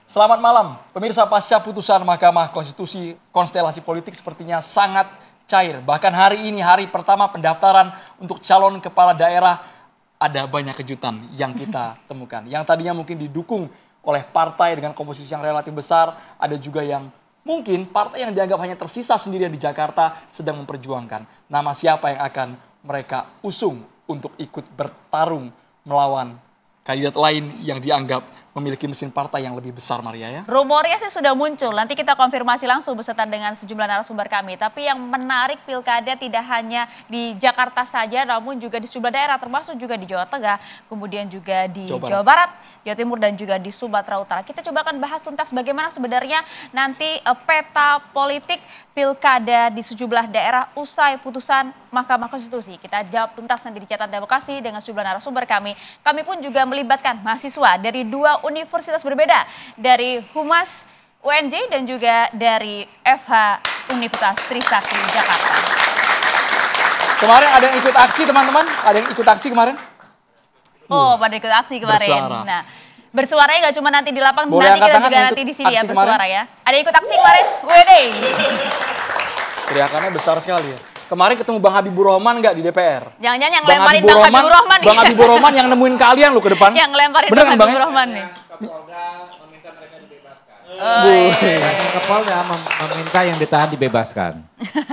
Selamat malam, pemirsa. Pasca putusan Mahkamah Konstitusi, konstelasi politik sepertinya sangat cair. Bahkan hari ini, hari pertama pendaftaran untuk calon kepala daerah, ada banyak kejutan yang kita temukan. Yang tadinya mungkin didukung oleh partai dengan komposisi yang relatif besar, ada juga yang mungkin partai yang dianggap hanya tersisa sendirian di Jakarta sedang memperjuangkan nama siapa yang akan mereka usung untuk ikut bertarung melawan kandidat lain yang dianggap memiliki mesin partai yang lebih besar, Maria, ya. Rumornya sih sudah muncul, nanti kita konfirmasi langsung beserta dengan sejumlah narasumber kami. Tapi yang menarik, pilkada tidak hanya di Jakarta saja, namun juga di sejumlah daerah, termasuk juga di Jawa Tengah, kemudian juga di Jawa Barat, Jawa Timur, dan juga di Sumatera Utara. Kita coba akan bahas tuntas bagaimana sebenarnya nanti peta politik pilkada di sejumlah daerah usai putusan Mahkamah Konstitusi. Kita jawab tuntas nanti di Catatan Demokrasi dengan sejumlah narasumber kami. Kami pun juga melibatkan mahasiswa dari dua universitas berbeda, dari Humas UNJ dan juga dari FH Universitas Trisakti Jakarta. Kemarin ada yang ikut aksi, teman-teman? Ada yang ikut aksi kemarin? Oh, pada ikut aksi kemarin. Bersuara. Nah, bersuaranya nggak cuma nanti di lapangan, Boleh nanti kita angkat juga tangan nanti ikut di sini ya aksi bersuara kemarin? ya. Ada yang ikut aksi kemarin? Wede. Teriakannya besar sekali ya. Kemarin ketemu Bang Habibur Rahman nggak di DPR? Jangan-jangan yang lemparin Bang Habibur Rahman nih. Bang Habibur Rahman yang nemuin kalian lo ke depan. Yang lemparin Bener Bang kan, Bang? Habibur Rahman nih. Kapolda meminta mereka dibebaskan. Oh, iya. Kapolda meminta yang ditahan dibebaskan.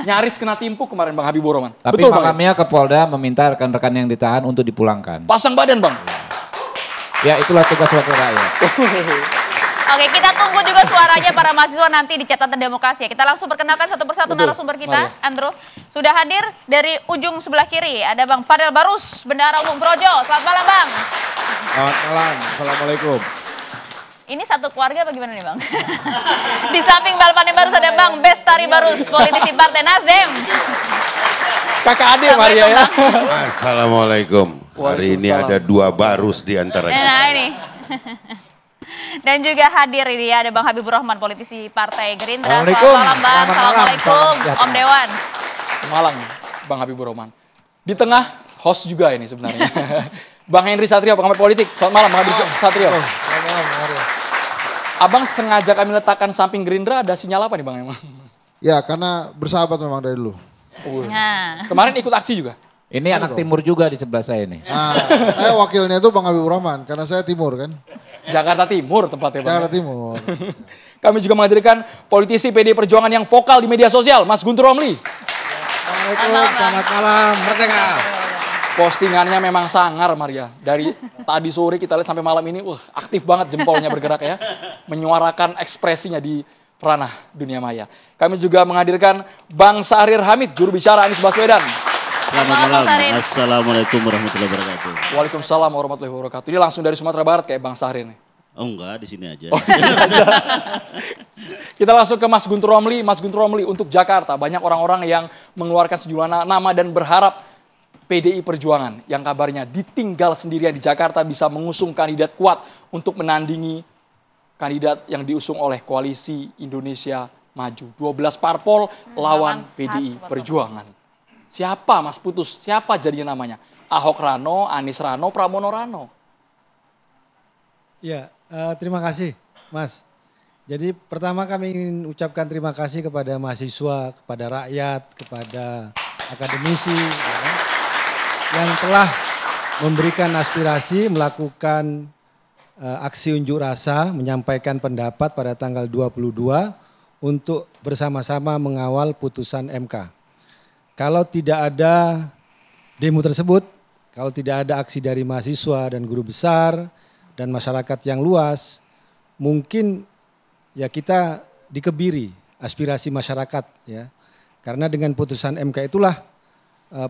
Nyaris kena timpuk kemarin Bang Habibur Rahman. Tapi Betul, Bang? malamnya Kapolda meminta rekan-rekan yang ditahan untuk dipulangkan. Pasang badan, Bang. Ya, itulah tugas wakil rakyat. Oke, kita tunggu juga suaranya para mahasiswa nanti di Catatan Demokrasi. Kita langsung perkenalkan satu persatu narasumber kita. Mari. Andrew, sudah hadir dari ujung sebelah kiri. Ada Bang Fadel Barus, Bendahara Umum Projo. Selamat malam, Bang. Selamat malam, Assalamualaikum. Ini satu keluarga apa gimana nih, Bang? Di samping Balpan Barus ada Bang Bestari Barus, politisi Partai Nasdem. Kakak adik, Maria, ya. Assalamualaikum. Hari ini ada dua Barus di antaranya. Nah, ini. Dan juga hadir ini ada Bang Habibur Rahman, politisi Partai Gerindra. Selamat malam, Bang. Assalamualaikum, Om Dewan. Malang, Bang Habibur Rahman. Di tengah, host juga ini sebenarnya. Bang Henry Satrio, pengamat politik. Selamat malam, Bang Henry Satrio. Selamat malam, Maria. Abang sengaja kami letakkan samping Gerindra, ada sinyal apa nih, Bang, emang? Ya, karena bersahabat memang dari dulu. Nah, Kemarin ikut aksi juga? Ini anak timur juga di sebelah saya ini. Nah, saya wakilnya itu Bang Habibur Rahman, karena saya timur kan. Jakarta Timur tempatnya, Bang. Jakarta Timur. Kami juga menghadirkan politisi PD Perjuangan yang vokal di media sosial, Mas Guntur Romli. Assalamualaikum, selamat malam, merdeka. Postingannya memang sangar, Maria. Dari tadi sore kita lihat sampai malam ini, aktif banget jempolnya bergerak ya. Menyuarakan ekspresinya di ranah dunia maya. Kami juga menghadirkan Bang Syahrir Hamid, juru bicara Anies Baswedan. Selamat malam, Assalamualaikum warahmatullahi wabarakatuh. Waalaikumsalam warahmatullahi wabarakatuh. Ini langsung dari Sumatera Barat kayak Bang Syahrir nih. Oh enggak, di sini aja. Oh, di sini aja. Kita langsung ke Mas Guntur Romli. Mas Guntur Romli, untuk Jakarta banyak orang-orang yang mengeluarkan sejumlah nama dan berharap PDI Perjuangan yang kabarnya ditinggal sendirian di Jakarta bisa mengusung kandidat kuat untuk menandingi kandidat yang diusung oleh Koalisi Indonesia Maju. 12 parpol lawan PDI Perjuangan. Siapa, Mas, putus? Siapa jadinya namanya? Ahok Rano, Anies Rano, Pramono Rano. Ya, terima kasih, Mas. Jadi pertama kami ingin ucapkan terima kasih kepada mahasiswa, kepada rakyat, kepada akademisi ya, yang telah memberikan aspirasi, melakukan aksi unjuk rasa, menyampaikan pendapat pada tanggal 22 untuk bersama-sama mengawal putusan MK. Kalau tidak ada demo tersebut, kalau tidak ada aksi dari mahasiswa dan guru besar dan masyarakat yang luas, mungkin ya kita dikebiri aspirasi masyarakat ya. Karena dengan putusan MK itulah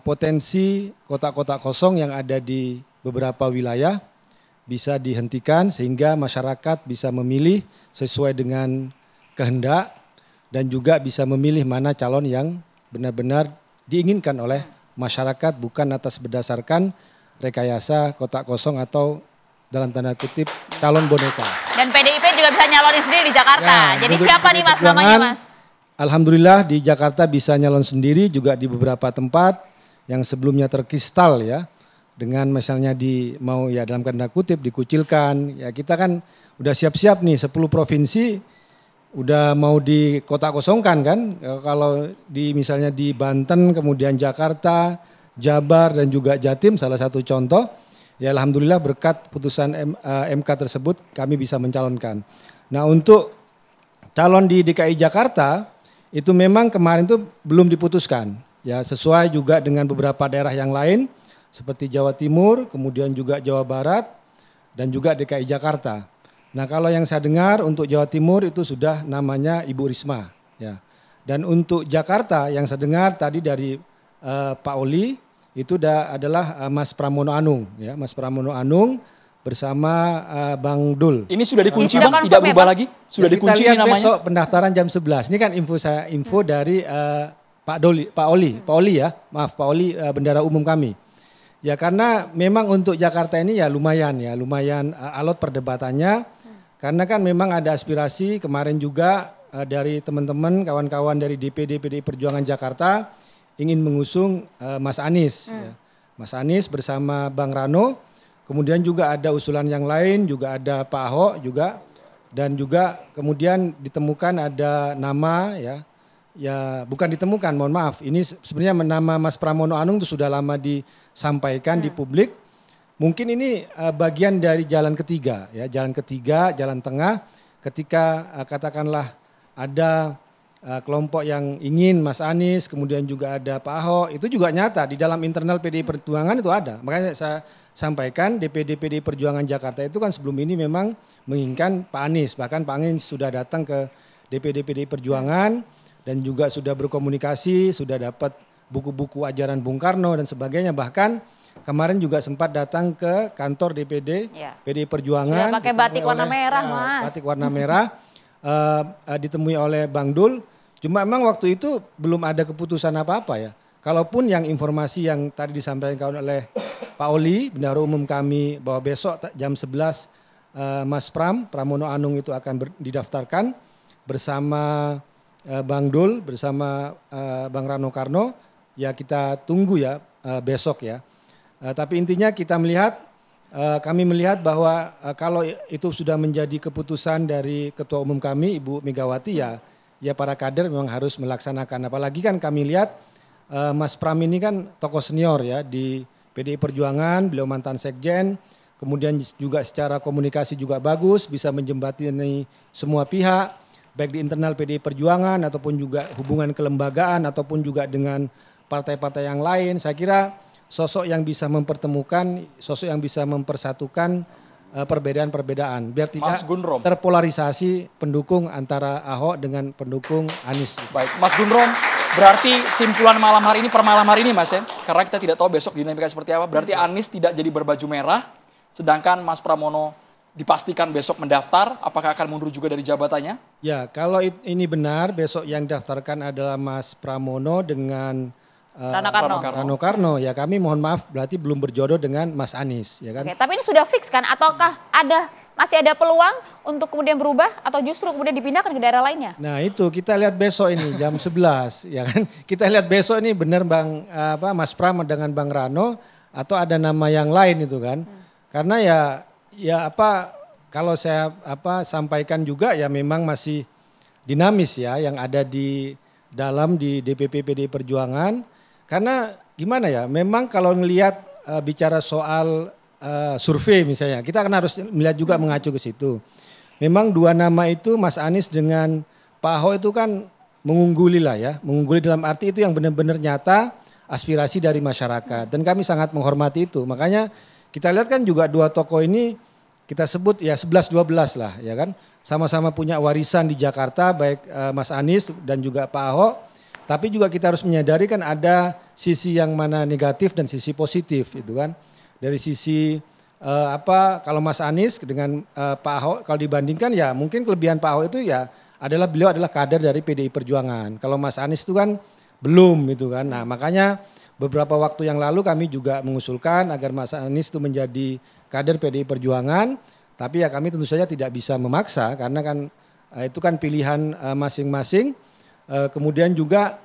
potensi kotak-kotak kosong yang ada di beberapa wilayah bisa dihentikan sehingga masyarakat bisa memilih sesuai dengan kehendak dan juga bisa memilih mana calon yang benar-benar diinginkan oleh masyarakat, bukan atas berdasarkan rekayasa kotak kosong atau dalam tanda kutip calon boneka. dan PDIP juga bisa nyalonin sendiri di Jakarta. Ya, Jadi menurut siapa nih, Mas, namanya, Mas? Alhamdulillah di Jakarta bisa nyalon sendiri, juga di beberapa tempat yang sebelumnya terkistal ya. dengan misalnya mau ya dalam tanda kutip dikucilkan, ya kita kan udah siap-siap nih 10 provinsi udah mau di kota kosongkan kan. Kalau misalnya di Banten, kemudian Jakarta, Jabar dan juga Jatim salah satu contoh. Ya alhamdulillah berkat putusan MK tersebut kami bisa mencalonkan. Nah untuk calon di DKI Jakarta itu memang kemarin itu belum diputuskan. Ya sesuai juga dengan beberapa daerah yang lain seperti Jawa Timur, kemudian juga Jawa Barat dan juga DKI Jakarta. Nah kalau yang saya dengar untuk Jawa Timur itu sudah namanya Ibu Risma. Ya. Dan untuk Jakarta yang saya dengar tadi dari Pak Oli itu adalah Mas Pramono Anung, ya Mas Pramono Anung bersama Bang Dul. Ini sudah dikunci Ini sudah Bang, confirm tidak ya, berubah Bang? lagi? Sudah Ya, dikunci kita ini lihat namanya? besok pendaftaran jam 11. Ini kan info dari Pak Oli ya, maaf Pak Oli bendara umum kami. Ya karena memang untuk Jakarta ini ya lumayan alot perdebatannya. Karena kan memang ada aspirasi kemarin juga dari teman-teman kawan-kawan dari DPD PDI Perjuangan Jakarta ingin mengusung Mas Anies. Ya. Mas Anies bersama Bang Rano, kemudian juga ada usulan yang lain, juga ada Pak Ahok juga, dan juga kemudian ditemukan ada nama ya bukan ditemukan, mohon maaf, ini sebenarnya nama Mas Pramono Anung itu sudah lama disampaikan di publik. Mungkin ini bagian dari jalan ketiga, ya jalan ketiga, jalan tengah, ketika katakanlah ada kelompok yang ingin Mas Anies, kemudian juga ada Pak Ahok, itu juga nyata di dalam internal PDI Perjuangan itu ada. Makanya saya sampaikan DPD PDI Perjuangan Jakarta itu kan sebelum ini memang menginginkan Pak Anies, bahkan Pak Anies sudah datang ke DPD PDI Perjuangan dan juga sudah berkomunikasi, sudah dapat buku-buku ajaran Bung Karno dan sebagainya, bahkan kemarin juga sempat datang ke kantor DPD PDI Perjuangan. Sudah pakai batik warna merah, Mas. Batik warna merah. Ditemui oleh Bang Dul, cuma memang waktu itu belum ada keputusan apa-apa ya. Kalaupun yang informasi yang tadi disampaikan oleh Pak Oli, bendahara umum kami, bahwa besok jam 11 Mas Pramono Anung itu akan didaftarkan bersama Bang Dul, bersama Bang Rano Karno, ya kita tunggu ya besok ya. Tapi intinya kita melihat, kami melihat bahwa kalau itu sudah menjadi keputusan dari Ketua Umum kami, Ibu Megawati, ya para kader memang harus melaksanakan. Apalagi kan kami lihat Mas Pram ini kan tokoh senior ya di PDI Perjuangan, beliau mantan sekjen, kemudian juga secara komunikasi juga bagus, bisa menjembatani semua pihak, baik di internal PDI Perjuangan ataupun juga hubungan kelembagaan ataupun juga dengan partai-partai yang lain. Saya kira sosok yang bisa mempertemukan, sosok yang bisa mempersatukan perbedaan-perbedaan biar tidak terpolarisasi pendukung antara Ahok dengan pendukung Anies. Baik, Mas Gunrom, berarti simpulan malam hari ini per malam hari ini Mas ya, karena kita tidak tahu besok dinamika seperti apa, berarti Anies tidak jadi berbaju merah, sedangkan Mas Pramono dipastikan besok mendaftar, apakah akan mundur juga dari jabatannya? Ya, kalau ini benar, besok yang daftarkan adalah Mas Pramono dengan Rano Karno, ya kami mohon maaf berarti belum berjodoh dengan Mas Anies, ya kan? Oke, tapi ini sudah fix kan? Ataukah masih ada peluang untuk kemudian berubah atau justru kemudian dipindahkan ke daerah lainnya? Nah itu kita lihat besok ini jam 11, ya kan? Kita lihat besok ini benar Mas Pram dengan Bang Rano atau ada nama yang lain itu kan? Karena kalau saya sampaikan juga ya memang masih dinamis ya yang ada di dalam di DPP PDI Perjuangan. Karena gimana ya, memang kalau ngelihat bicara soal survei misalnya, kita kan harus melihat juga mengacu ke situ. Memang dua nama itu Mas Anies dengan Pak Ahok itu kan mengungguli lah ya, mengungguli dalam arti itu yang benar-benar nyata aspirasi dari masyarakat dan kami sangat menghormati itu. Makanya kita lihat kan juga dua tokoh ini kita sebut ya 11-12 lah ya kan, sama-sama punya warisan di Jakarta baik Mas Anies dan juga Pak Ahok. Tapi juga kita harus menyadari kan ada sisi yang mana negatif dan sisi positif itu kan. Dari sisi kalau Mas Anies dengan Pak Ahok kalau dibandingkan ya mungkin kelebihan Pak Ahok itu ya beliau adalah kader dari PDI Perjuangan. Kalau Mas Anies itu kan belum itu kan. Nah makanya beberapa waktu yang lalu kami juga mengusulkan agar Mas Anies itu menjadi kader PDI Perjuangan. Tapi ya kami tentu saja tidak bisa memaksa karena kan itu kan pilihan masing-masing. Kemudian juga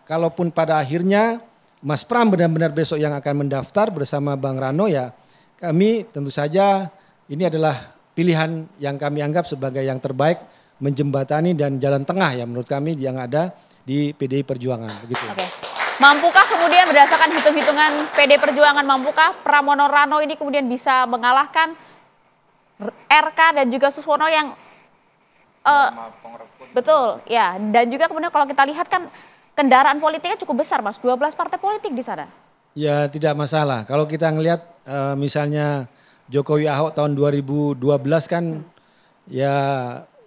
kalaupun pada akhirnya Mas Pram benar-benar besok yang akan mendaftar bersama Bang Rano, ya kami tentu saja ini adalah pilihan yang kami anggap sebagai yang terbaik menjembatani dan jalan tengah ya menurut kami yang ada di PDI Perjuangan. Begitu. Oke. Mampukah kemudian berdasarkan hitung-hitungan PD Perjuangan, mampukah Pramono Rano ini kemudian bisa mengalahkan RK dan juga Suswono yang betul ya, dan juga kemudian kalau kita lihat kan kendaraan politiknya cukup besar Mas, 12 partai politik di sana. Ya tidak masalah. Kalau kita ngelihat misalnya Jokowi Ahok tahun 2012 kan ya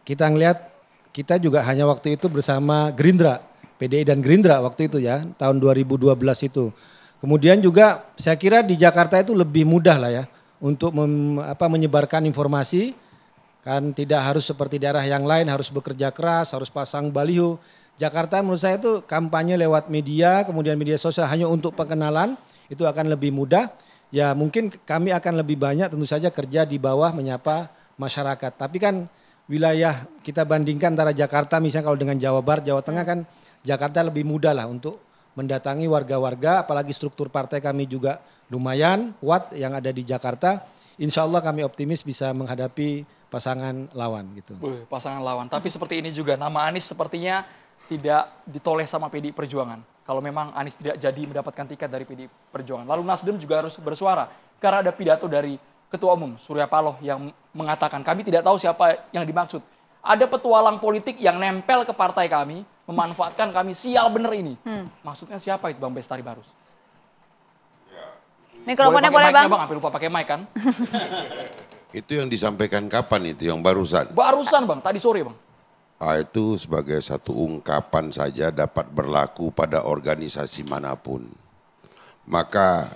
kita ngelihat kita juga hanya waktu itu bersama Gerindra, PDI dan Gerindra waktu itu ya tahun 2012 itu. Kemudian juga saya kira di Jakarta itu lebih mudah lah ya untuk menyebarkan informasi, kan tidak harus seperti daerah yang lain harus bekerja keras, harus pasang baliho. Jakarta menurut saya itu kampanye lewat media, kemudian media sosial hanya untuk pengenalan, itu akan lebih mudah. Ya mungkin kami akan lebih banyak tentu saja kerja di bawah menyapa masyarakat. Tapi kan wilayah kita bandingkan antara Jakarta misalnya kalau dengan Jawa Barat, Jawa Tengah kan Jakarta lebih mudah lah untuk mendatangi warga-warga, apalagi struktur partai kami juga lumayan kuat yang ada di Jakarta. Insya Allah kami optimis bisa menghadapi pasangan lawan gitu. Pasangan lawan, tapi seperti ini juga nama Anies sepertinya tidak ditoleh sama PDI Perjuangan. Kalau memang Anies tidak jadi mendapatkan tiket dari PDI Perjuangan. Lalu Nasdem juga harus bersuara. Karena ada pidato dari Ketua Umum Surya Paloh yang mengatakan kami tidak tahu siapa yang dimaksud. Ada petualang politik yang nempel ke partai kami, memanfaatkan kami sial bener ini. Maksudnya siapa itu Bang Bestari Barus? Mikrofonnya boleh Bang? Bang, sampai lupa pakai mic kan? Itu yang disampaikan kapan itu yang barusan? Barusan Bang, tadi sore Bang. Itu sebagai satu ungkapan saja dapat berlaku pada organisasi manapun. Maka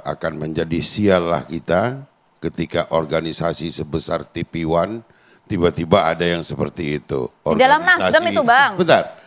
akan menjadi sial lah kita ketika organisasi sebesar TV1 tiba-tiba ada yang seperti itu. Di dalam Nasdem itu Bang. Bentar.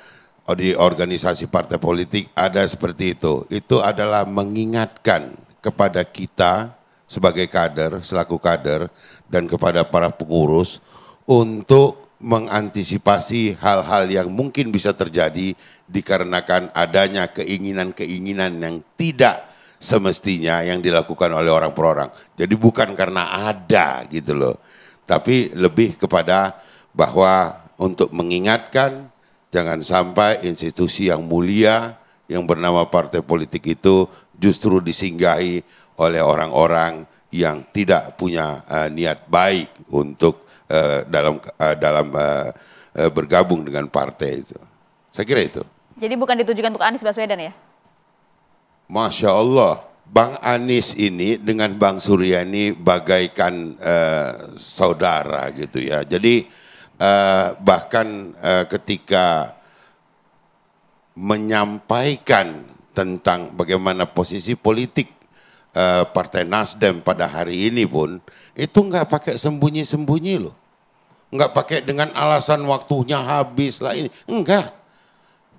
Di organisasi partai politik ada seperti itu. Itu adalah mengingatkan kepada kita sebagai kader, selaku kader, dan kepada para pengurus untuk mengantisipasi hal-hal yang mungkin bisa terjadi dikarenakan adanya keinginan-keinginan yang tidak semestinya yang dilakukan oleh orang per orang. Jadi bukan karena ada gitu loh, tapi lebih kepada bahwa untuk mengingatkan jangan sampai institusi yang mulia yang bernama partai politik itu justru disinggahi oleh orang-orang yang tidak punya niat baik untuk dalam bergabung dengan partai itu. Saya kira itu. Jadi bukan ditujukan untuk Anies Baswedan ya? Masya Allah, Bang Anies ini dengan Bang Surya ini bagaikan saudara gitu ya. Jadi bahkan ketika menyampaikan tentang bagaimana posisi politik Partai Nasdem pada hari ini pun itu nggak pakai sembunyi-sembunyi loh, nggak pakai dengan alasan waktunya habis lah ini, enggak.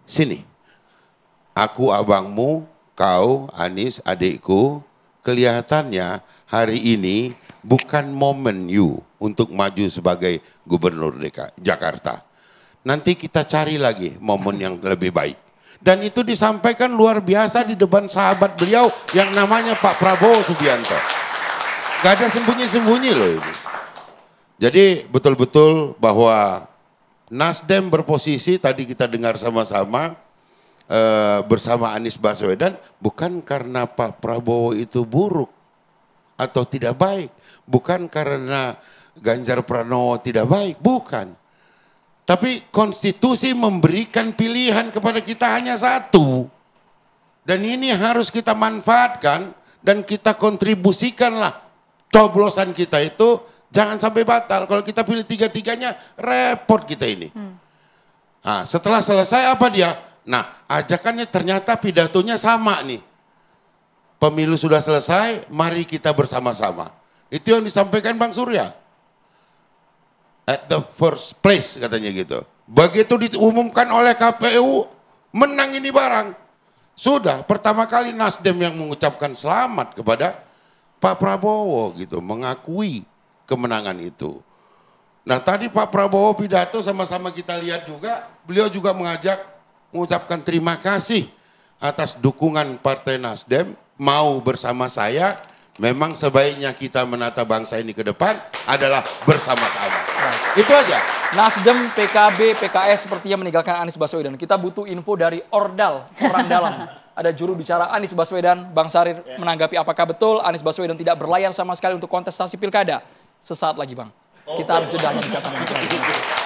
Sini, aku abangmu, kau Anies adikku, kelihatannya hari ini bukan momen you untuk maju sebagai gubernur DKI Jakarta. Nanti kita cari lagi momen yang lebih baik. Dan itu disampaikan luar biasa di depan sahabat beliau yang namanya Pak Prabowo Subianto. Gak ada sembunyi-sembunyi loh ini. Jadi betul-betul bahwa Nasdem berposisi tadi kita dengar sama-sama bersama Anies Baswedan bukan karena Pak Prabowo itu buruk atau tidak baik. Bukan karena Ganjar Pranowo tidak baik, bukan. Tapi konstitusi memberikan pilihan kepada kita hanya satu. Dan ini harus kita manfaatkan dan kita kontribusikanlah. Coblosan kita itu jangan sampai batal. Kalau kita pilih tiga-tiganya repot kita ini. Nah, setelah selesai apa dia? Nah, ajakannya ternyata pidatonya sama nih. Pemilu sudah selesai, mari kita bersama-sama. Itu yang disampaikan Bang Surya. At the first place katanya gitu. Begitu diumumkan oleh KPU, menang ini barang. Sudah pertama kali Nasdem yang mengucapkan selamat kepada Pak Prabowo gitu, mengakui kemenangan itu. Nah tadi Pak Prabowo pidato sama-sama kita lihat juga, beliau juga mengucapkan terima kasih atas dukungan Partai Nasdem mau bersama saya, memang sebaiknya kita menata bangsa ini ke depan adalah bersama-sama. Itu aja. Nasdem, PKB, PKS sepertinya meninggalkan Anies Baswedan. Kita butuh info dari Ordal, orang dalam. Ada juru bicara Anies Baswedan, Bang Sarir menanggapi apakah betul Anies Baswedan tidak berlayar sama sekali untuk kontestasi pilkada. Sesaat lagi Bang. Kita harus jeda hanya di catatan.